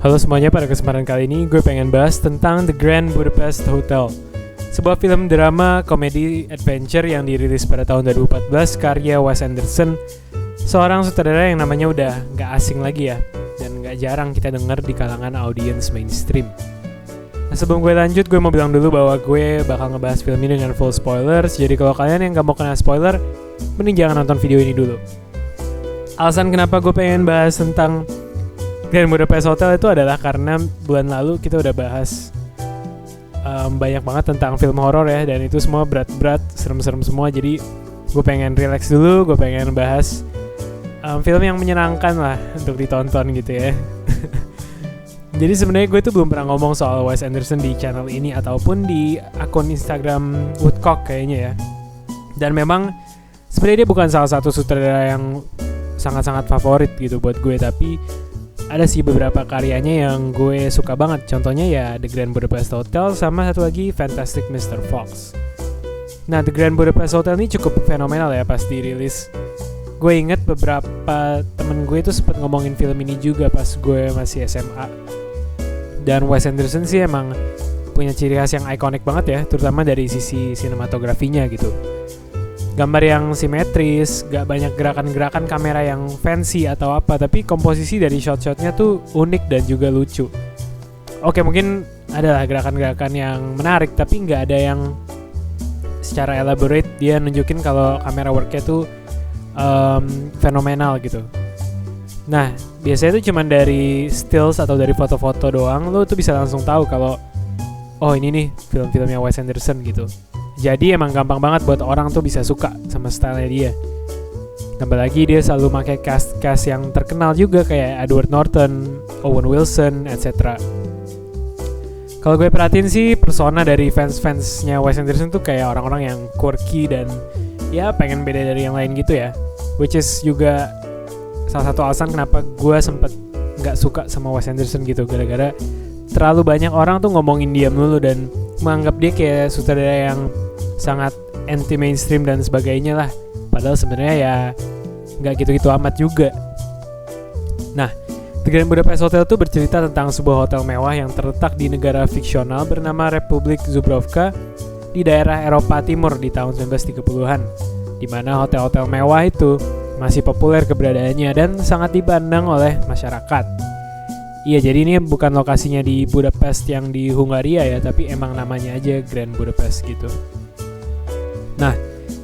Halo semuanya, pada kesempatan kali ini gue pengen bahas tentang The Grand Budapest Hotel, sebuah film drama komedi adventure yang dirilis pada tahun 2014 karya Wes Anderson, seorang sutradara yang namanya udah gak asing lagi ya, dan gak jarang kita dengar di kalangan audiens mainstream. Nah, sebelum gue lanjut, gue mau bilang dulu bahwa gue bakal ngebahas film ini dengan full spoilers, jadi kalau kalian yang gak mau kena spoiler, mending jangan nonton video ini dulu. Alasan kenapa gue pengen bahas tentang Grand Budapest Hotel itu adalah karena bulan lalu kita udah bahas banyak banget tentang film horor ya, dan itu semua berat-berat, serem-serem semua. Jadi gue pengen relax dulu, gue pengen bahas film yang menyenangkan lah untuk ditonton gitu ya. Jadi sebenarnya gue tuh belum pernah ngomong soal Wes Anderson di channel ini ataupun di akun Instagram Woodcock kayaknya ya. Dan memang sebenarnya dia bukan salah satu sutradara yang sangat-sangat favorit gitu buat gue, tapi ada sih beberapa karyanya yang gue suka banget. Contohnya ya The Grand Budapest Hotel sama satu lagi Fantastic Mr. Fox. Nah, The Grand Budapest Hotel ini cukup fenomenal ya pas dirilis. Gue inget beberapa temen gue tuh sempet ngomongin film ini juga pas gue masih SMA. Dan Wes Anderson sih emang punya ciri khas yang ikonik banget ya, terutama dari sisi sinematografinya gitu. Gambar yang simetris, gak banyak gerakan-gerakan kamera yang fancy atau apa, tapi komposisi dari shot-shotnya tuh unik dan juga lucu. Oke, mungkin adalah gerakan-gerakan yang menarik, tapi gak ada yang secara elaborate dia nunjukin kalau kamera worknya tuh fenomenal gitu. Nah, biasanya tuh cuman dari stills atau dari foto-foto doang, lo tuh bisa langsung tahu kalau oh ini nih film-filmnya Wes Anderson gitu. Jadi emang gampang banget buat orang tuh bisa suka sama stylenya dia. Tambah lagi dia selalu pakai cast yang terkenal juga kayak Edward Norton, Owen Wilson, etc. Kalau gue perhatiin sih persona dari fans-fansnya Wes Anderson tuh kayak orang-orang yang quirky dan ya pengen beda dari yang lain gitu ya. Which is juga salah satu alasan kenapa gue sempet gak suka sama Wes Anderson gitu, gara-gara terlalu banyak orang tuh ngomongin dia dulu dan menganggap dia kayak sutradara yang sangat anti mainstream dan sebagainya lah. Padahal sebenarnya ya nggak gitu-gitu amat juga. Nah, The Grand Budapest Hotel itu bercerita tentang sebuah hotel mewah yang terletak di negara fiksional bernama Republik Zubrovka di daerah Eropa Timur di tahun 1930-an, di mana hotel-hotel mewah itu masih populer keberadaannya dan sangat dipandang oleh masyarakat. Iya, jadi ini bukan lokasinya di Budapest yang di Hungaria ya, tapi emang namanya aja Grand Budapest gitu. Nah,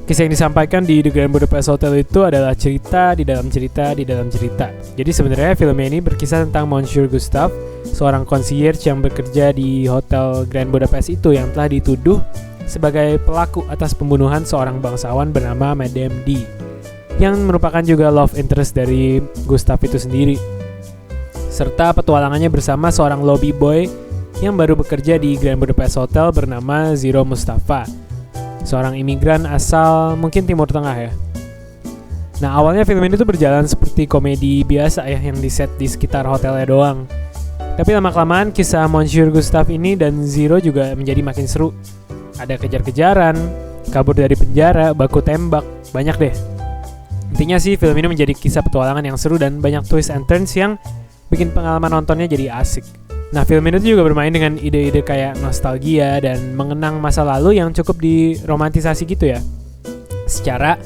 kisah yang disampaikan di The Grand Budapest Hotel itu adalah cerita di dalam cerita di dalam cerita. Jadi sebenarnya filmnya ini berkisah tentang Monsieur Gustav, seorang concierge yang bekerja di Hotel Grand Budapest itu yang telah dituduh sebagai pelaku atas pembunuhan seorang bangsawan bernama Madame D, yang merupakan juga love interest dari Gustav itu sendiri, serta petualangannya bersama seorang lobby boy yang baru bekerja di Grand Budapest Hotel bernama Zero Mustafa, seorang imigran asal mungkin Timur Tengah ya. Nah, awalnya film ini tuh berjalan seperti komedi biasa ya, yang di set di sekitar hotelnya doang. Tapi lama-kelamaan kisah Monsieur Gustav ini dan Zero juga menjadi makin seru. Ada kejar-kejaran, kabur dari penjara, baku tembak, banyak deh. Intinya sih film ini menjadi kisah petualangan yang seru dan banyak twist and turns yang bikin pengalaman nontonnya jadi asik. Nah, film ini juga bermain dengan ide-ide kayak nostalgia dan mengenang masa lalu yang cukup diromantisasi gitu ya. Secara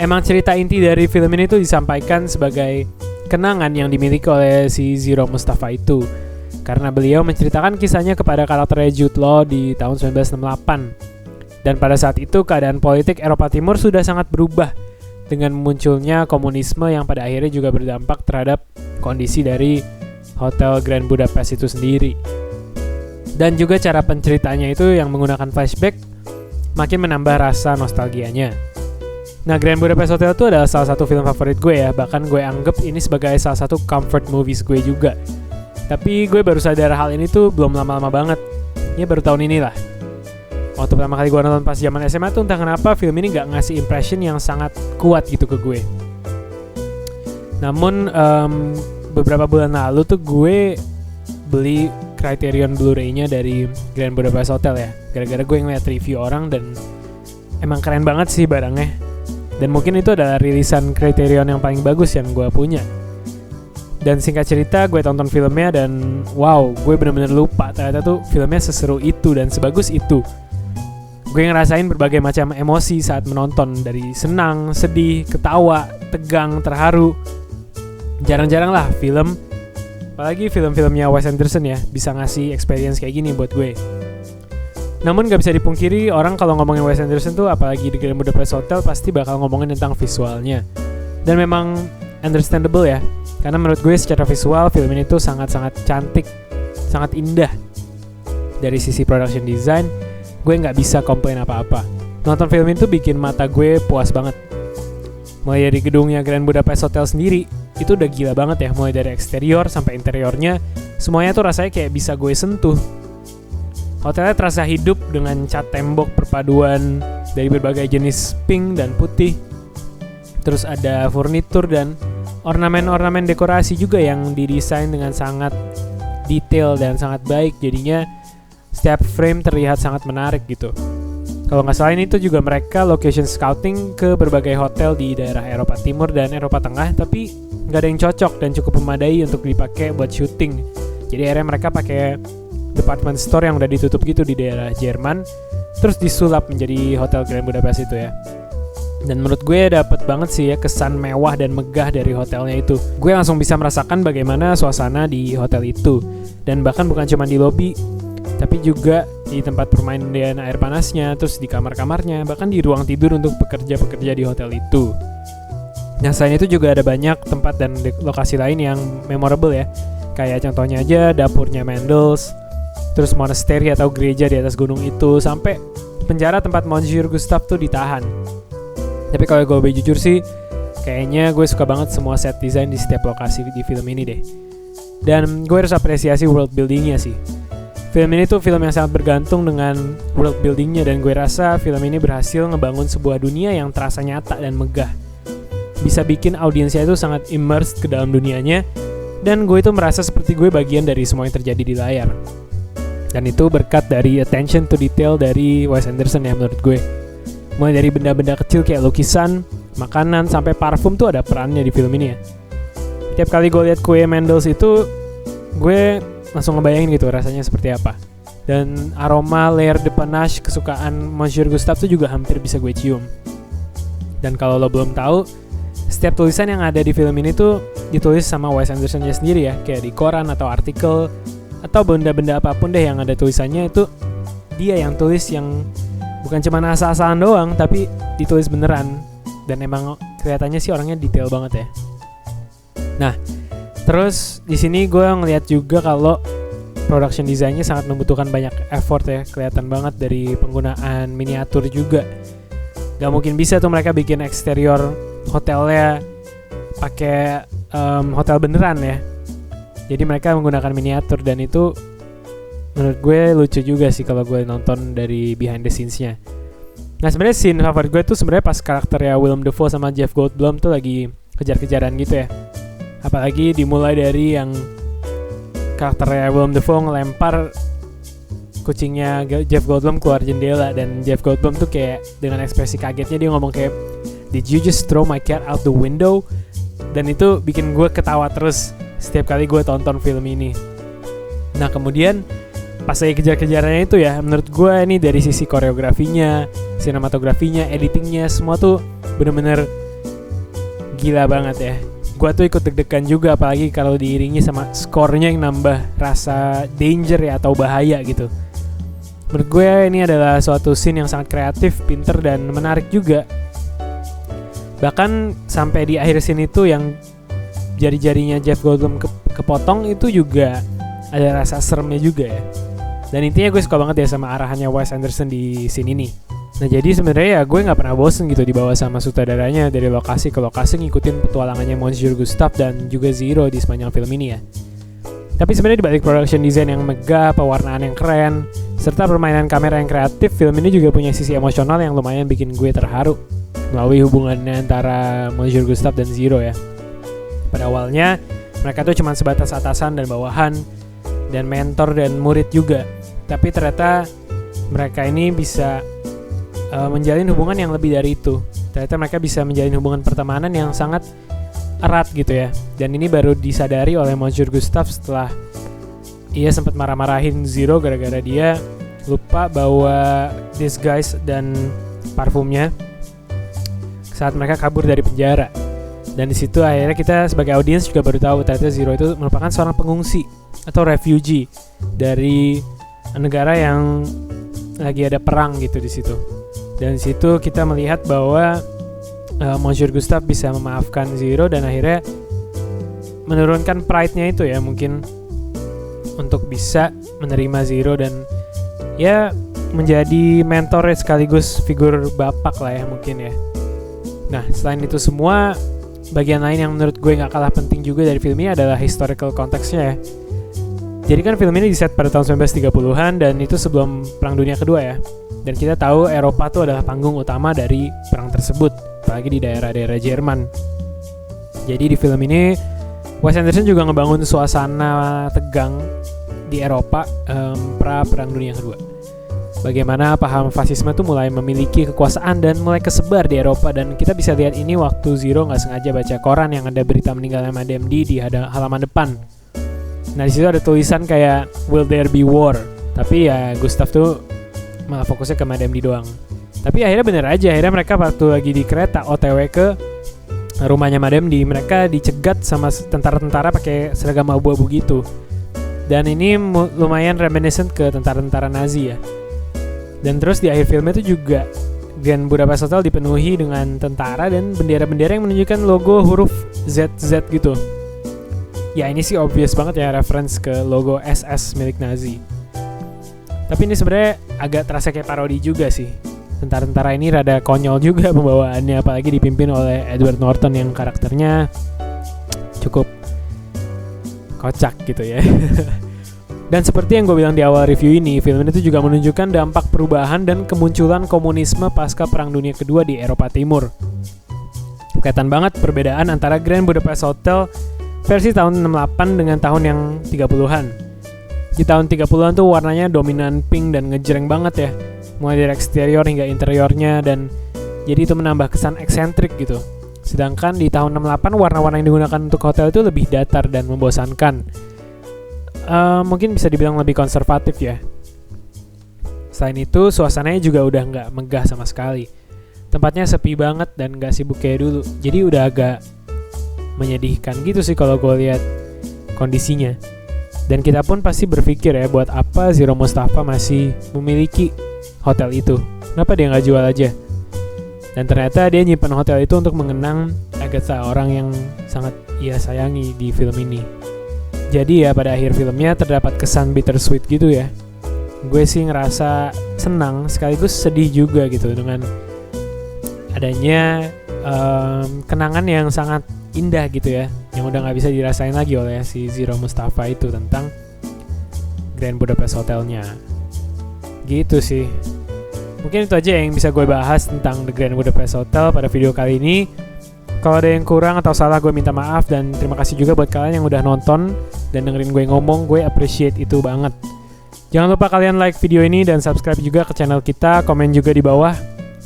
emang cerita inti dari film ini tuh disampaikan sebagai kenangan yang dimiliki oleh si Zero Mustafa itu, karena beliau menceritakan kisahnya kepada karakter Jude Law di tahun 1968. Dan pada saat itu keadaan politik Eropa Timur sudah sangat berubah dengan munculnya komunisme yang pada akhirnya juga berdampak terhadap kondisi dari Hotel Grand Budapest itu sendiri. Dan juga cara penceritanya itu yang menggunakan flashback makin menambah rasa nostalgianya. Nah, Grand Budapest Hotel itu adalah salah satu film favorit gue ya, bahkan gue anggap ini sebagai salah satu comfort movies gue juga. Tapi gue baru sadar hal ini tuh belum lama-lama banget. Ya baru tahun ini lah. Waktu pertama kali gue nonton pas zaman SMA tuh entah kenapa film ini gak ngasih impression yang sangat kuat gitu ke gue. Namun beberapa bulan lalu tuh gue beli Criterion Blu-ray-nya dari Grand Budapest Hotel ya, gara-gara gue ngeliat review orang dan emang keren banget sih barangnya. Dan mungkin itu adalah rilisan Criterion yang paling bagus yang gue punya. Dan singkat cerita gue tonton filmnya dan wow, gue bener-bener lupa ternyata tuh filmnya seseru itu dan sebagus itu. Gue ngerasain berbagai macam emosi saat menonton, dari senang, sedih, ketawa, tegang, terharu. Jarang-jarang lah film, apalagi film-filmnya Wes Anderson ya, bisa ngasih experience kayak gini buat gue. Namun gak bisa dipungkiri, orang kalau ngomongin Wes Anderson tuh, apalagi di Grand Budapest Hotel, pasti bakal ngomongin tentang visualnya. Dan memang understandable ya, karena menurut gue secara visual film ini tuh sangat-sangat cantik, sangat indah. Dari sisi production design, gue gak bisa komplain apa-apa. Nonton film itu bikin mata gue puas banget. Mulai dari gedungnya Grand Budapest Hotel sendiri, itu udah gila banget ya. Mulai dari eksterior sampai interiornya, semuanya tuh rasanya kayak bisa gue sentuh. Hotelnya terasa hidup dengan cat tembok perpaduan dari berbagai jenis pink dan putih. Terus ada furnitur dan ornamen-ornamen dekorasi juga yang didesain dengan sangat detail dan sangat baik. Jadinya setiap frame terlihat sangat menarik gitu. Kalau nggak salah ini tuh juga mereka location scouting ke berbagai hotel di daerah Eropa Timur dan Eropa Tengah, tapi nggak ada yang cocok dan cukup memadai untuk dipakai buat syuting. Jadi akhirnya mereka pakai department store yang udah ditutup gitu di daerah Jerman, terus disulap menjadi Hotel Grand Budapest itu ya. Dan menurut gue dapet banget sih ya kesan mewah dan megah dari hotelnya itu. Gue langsung bisa merasakan bagaimana suasana di hotel itu. Dan bahkan bukan cuma di lobi, tapi juga di tempat permainan air panasnya, terus di kamar-kamarnya, bahkan di ruang tidur untuk pekerja-pekerja di hotel itu. Nah, selain itu juga ada banyak tempat dan lokasi lain yang memorable ya. Kayak contohnya aja dapurnya Mendels, terus monasteri atau gereja di atas gunung itu, sampai penjara tempat Monsieur Gustave tuh ditahan. Tapi kalau gue boleh jujur sih, kayaknya gue suka banget semua set design di setiap lokasi di film ini deh. Dan gue harus apresiasi world buildingnya sih. Film ini tuh film yang sangat bergantung dengan world buildingnya, dan gue rasa film ini berhasil ngebangun sebuah dunia yang terasa nyata dan megah. Bisa bikin audiensnya itu sangat immersed ke dalam dunianya, dan gue itu merasa seperti gue bagian dari semua yang terjadi di layar. Dan itu berkat dari attention to detail dari Wes Anderson ya menurut gue. Mulai dari benda-benda kecil kayak lukisan, makanan, sampai parfum tuh ada perannya di film ini ya. Tiap kali gue lihat kue Mendels itu, gue langsung ngebayangin gitu rasanya seperti apa. Dan aroma layer de panache kesukaan Monsieur Gustave tuh juga hampir bisa gue cium. Dan kalau lo belum tahu, setiap tulisan yang ada di film ini tuh ditulis sama Wes Anderson-nya sendiri ya. Kayak di koran atau artikel, atau benda-benda apapun deh yang ada tulisannya, itu dia yang tulis, yang bukan cuma asal-asalan doang, tapi ditulis beneran. Dan emang kelihatannya sih orangnya detail banget ya. Nah, terus di sini gue ngeliat juga kalau production design-nya sangat membutuhkan banyak effort ya. Kelihatan banget dari penggunaan miniatur juga. Gak mungkin bisa tuh mereka bikin eksterior hotelnya pakai hotel beneran ya. Jadi mereka menggunakan miniatur, dan itu menurut gue lucu juga sih kalau gue nonton dari behind the scenes-nya. Nah, sebenarnya scene favorit gue tuh sebenarnya pas karakternya Willem Dafoe sama Jeff Goldblum tuh lagi kejar-kejaran gitu ya. Apalagi dimulai dari yang karakternya Willem Dafoe ngelempar kucingnya Jeff Goldblum keluar jendela, dan Jeff Goldblum tuh kayak dengan ekspresi kagetnya dia ngomong kayak, "Did you just throw my cat out the window?" Dan itu bikin gue ketawa terus setiap kali gue tonton film ini. Nah, kemudian pas lagi kejar-kejarannya itu ya, menurut gue ini dari sisi koreografinya, sinematografinya, editingnya, semua tuh bener-bener gila banget ya. Gue tuh ikut deg-degan juga, apalagi kalau diiringi sama skornya yang nambah rasa danger ya, atau bahaya gitu. Menurut gue ini adalah suatu scene yang sangat kreatif, pinter, dan menarik juga. Bahkan sampai di akhir scene itu yang jari-jarinya Jeff Goldblum kepotong itu juga ada rasa seremnya juga ya. Dan intinya gue suka banget ya sama arahannya Wes Anderson di scene ini. Nah, jadi sebenarnya ya gue nggak pernah bosen gitu dibawa sama sutradaranya dari lokasi ke lokasi ngikutin petualangannya Monsieur Gustave dan juga Zero di sepanjang film ini ya. Tapi sebenarnya dibalik production design yang megah, pewarnaan yang keren, serta permainan kamera yang kreatif, film ini juga punya sisi emosional yang lumayan bikin gue terharu melalui hubungannya antara Monsieur Gustave dan Zero ya. Pada awalnya mereka tuh cuma sebatas atasan dan bawahan, dan mentor dan murid juga. Tapi ternyata mereka ini bisa menjalin hubungan yang lebih dari itu. Ternyata mereka bisa menjalin hubungan pertemanan yang sangat erat gitu ya. Dan ini baru disadari oleh Monsieur Gustave setelah ia sempat marah-marahin Zero gara-gara dia lupa bawa disguise dan parfumnya saat mereka kabur dari penjara. Dan di situ akhirnya kita sebagai audiens juga baru tahu ternyata Zero itu merupakan seorang pengungsi atau refugee dari negara yang lagi ada perang gitu di situ. Dan di situ kita melihat bahwa Monsieur Gustave bisa memaafkan Zero dan akhirnya menurunkan pride-nya itu ya, mungkin untuk bisa menerima Zero dan ya menjadi mentor sekaligus figur bapak lah ya mungkin ya. Nah, selain itu semua, bagian lain yang menurut gue gak kalah penting juga dari film ini adalah historical konteksnya ya. Jadi kan film ini diset pada tahun 1930-an dan itu sebelum Perang Dunia Kedua ya. Dan kita tahu Eropa tuh adalah panggung utama dari perang tersebut, apalagi di daerah-daerah Jerman. Jadi di film ini Wes Anderson juga ngebangun suasana tegang di Eropa pra Perang Dunia Kedua. Bagaimana paham fasisme tuh mulai memiliki kekuasaan dan mulai kesebar di Eropa, dan kita bisa lihat ini waktu Zero nggak sengaja baca koran yang ada berita meninggalnya Madame D di halaman depan. Nah di situ ada tulisan kayak "Will there be war?" Tapi ya Gustave tuh malah fokusnya ke Madame D doang. Tapi akhirnya bener aja, akhirnya mereka waktu lagi di kereta OTW ke rumahnya Madame D, mereka dicegat sama tentara-tentara pakai seragam abu-abu gitu. Dan ini lumayan reminiscent ke tentara-tentara Nazi ya. Dan terus di akhir filmnya itu juga Grand Budapest Hotel dipenuhi dengan tentara dan bendera-bendera yang menunjukkan logo huruf ZZ gitu. Ya ini sih obvious banget ya, reference ke logo SS milik Nazi. Tapi ini sebenarnya agak terasa kayak parodi juga sih. Tentara-tentara ini rada konyol juga pembawaannya, apalagi dipimpin oleh Edward Norton yang karakternya cukup kocak gitu ya. Dan seperti yang gue bilang di awal review ini, film ini tuh juga menunjukkan dampak perubahan dan kemunculan komunisme pasca Perang Dunia Kedua di Eropa Timur. Kelihatan banget perbedaan antara Grand Budapest Hotel versi tahun 68 dengan tahun yang 30-an. Di tahun 30-an tuh warnanya dominan pink dan ngejreng banget ya, mulai dari eksterior hingga interiornya, dan jadi itu menambah kesan eksentrik gitu. Sedangkan di tahun 68 warna-warna yang digunakan untuk hotel itu lebih datar dan membosankan. Mungkin bisa dibilang lebih konservatif ya. Selain itu suasananya juga udah gak megah sama sekali. Tempatnya sepi banget dan gak sibuk kayak dulu. Jadi udah agak menyedihkan gitu sih kalau gue lihat kondisinya. Dan kita pun pasti berpikir ya, buat apa Zero Mustafa masih memiliki hotel itu? Kenapa dia gak jual aja? Dan ternyata dia nyimpan hotel itu untuk mengenang Agatha, orang yang sangat ia sayangi di film ini. Jadi ya pada akhir filmnya terdapat kesan bittersweet gitu ya. Gue sih ngerasa senang sekaligus sedih juga gitu dengan adanya kenangan yang sangat indah gitu ya, yang udah gak bisa dirasain lagi oleh si Zero Mustafa itu tentang Grand Budapest Hotelnya. Gitu sih. Mungkin itu aja yang bisa gue bahas tentang The Grand Budapest Hotel pada video kali ini. Kalau ada yang kurang atau salah gue minta maaf, dan terima kasih juga buat kalian yang udah nonton dan dengerin gue ngomong, gue appreciate itu banget. Jangan lupa kalian like video ini dan subscribe juga ke channel kita, komen juga di bawah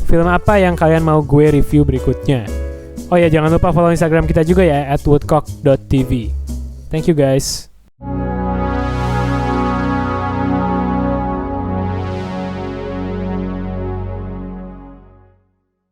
film apa yang kalian mau gue review berikutnya. Oh ya, jangan lupa follow Instagram kita juga ya @woodcock.tv. Thank you guys.